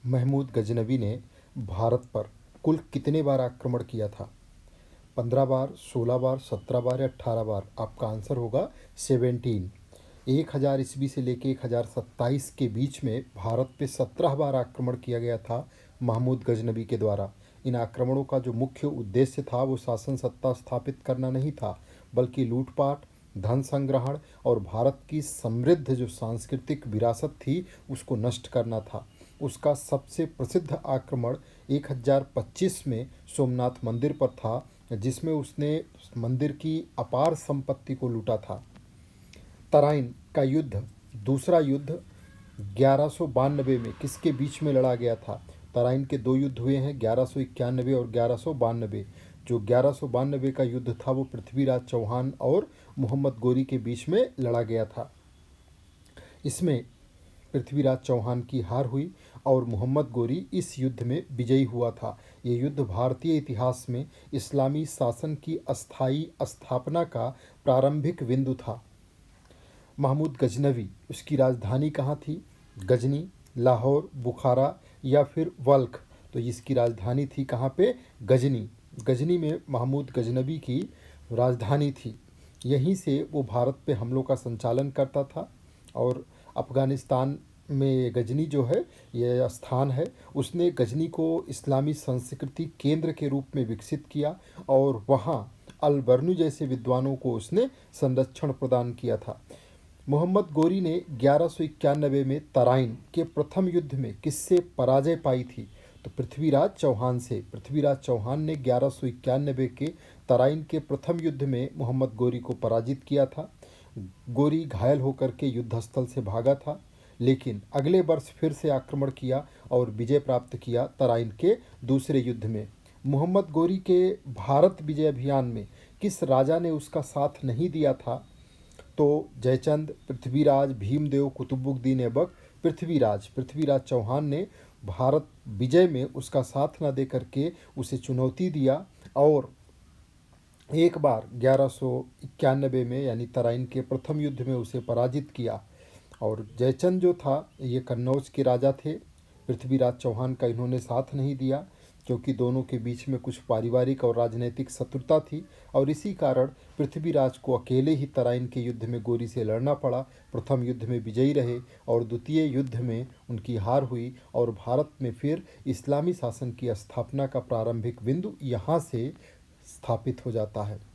महमूद गजनवी ने भारत पर कुल कितने बार आक्रमण किया था? 15 बार, 16 बार, 17 बार या 18 बार? आपका आंसर होगा 17। 1000 ईस्वी से लेकर 1027 के बीच में भारत पे 17 बार आक्रमण किया गया था महमूद गजनवी के द्वारा। इन आक्रमणों का जो मुख्य उद्देश्य था वो शासन सत्ता स्थापित करना नहीं था, बल्कि लूटपाट, धन संग्रहण और भारत की समृद्ध जो सांस्कृतिक विरासत थी उसको नष्ट करना था। उसका सबसे प्रसिद्ध आक्रमण 1025 में सोमनाथ मंदिर पर था, जिसमें उसने मंदिर की अपार संपत्ति को लूटा था। तराइन का युद्ध, दूसरा युद्ध 1192 में किसके बीच में लड़ा गया था? तराइन के दो युद्ध हुए हैं, 1191 और 1192। जो 1192 का युद्ध था वो पृथ्वीराज चौहान और मोहम्मद गोरी के बीच में लड़ा गया था। इसमें पृथ्वीराज चौहान की हार हुई और मोहम्मद गोरी इस युद्ध में विजयी हुआ था। ये युद्ध भारतीय इतिहास में इस्लामी शासन की अस्थायी स्थापना का प्रारंभिक बिंदु था। महमूद गजनवी, उसकी राजधानी कहाँ थी? गजनी, लाहौर, बुखारा या फिर बल्ख? तो इसकी राजधानी थी कहाँ पे? गजनी। गजनी में महमूद गजनवी की राजधानी थी। यहीं से वो भारत पे हमलों का संचालन करता था और अफ़गानिस्तान में गजनी जो है ये स्थान है, उसने गजनी को इस्लामी संस्कृति केंद्र के रूप में विकसित किया और वहाँ अल-बर्नी जैसे विद्वानों को उसने संरक्षण प्रदान किया था। मोहम्मद गोरी ने 1191 में तराइन के प्रथम युद्ध में किससे पराजय पाई थी? तो पृथ्वीराज चौहान से। पृथ्वीराज चौहान ने 1191 के तराइन के प्रथम युद्ध में मोहम्मद गोरी को पराजित किया था। गोरी घायल होकर के युद्धस्थल से भागा था, लेकिन अगले वर्ष फिर से आक्रमण किया और विजय प्राप्त किया तराइन के दूसरे युद्ध में। मोहम्मद गोरी के भारत विजय अभियान में किस राजा ने उसका साथ नहीं दिया था? तो जयचंद, पृथ्वीराज, भीमदेव, कुतुबुद्दीन ऐबक, पृथ्वीराज चौहान ने भारत विजय में उसका साथ न दे करके उसे चुनौती दिया और एक बार 1191 में यानी तराइन के प्रथम युद्ध में उसे पराजित किया। और जयचंद जो था ये कन्नौज के राजा थे। पृथ्वीराज चौहान का इन्होंने साथ नहीं दिया क्योंकि दोनों के बीच में कुछ पारिवारिक और राजनीतिक शत्रुता थी और इसी कारण पृथ्वीराज को अकेले ही तराइन के युद्ध में गोरी से लड़ना पड़ा। प्रथम युद्ध में विजयी रहे और द्वितीय युद्ध में उनकी हार हुई और भारत में फिर इस्लामी शासन की स्थापना का प्रारंभिक बिंदु यहाँ से स्थापित हो जाता है।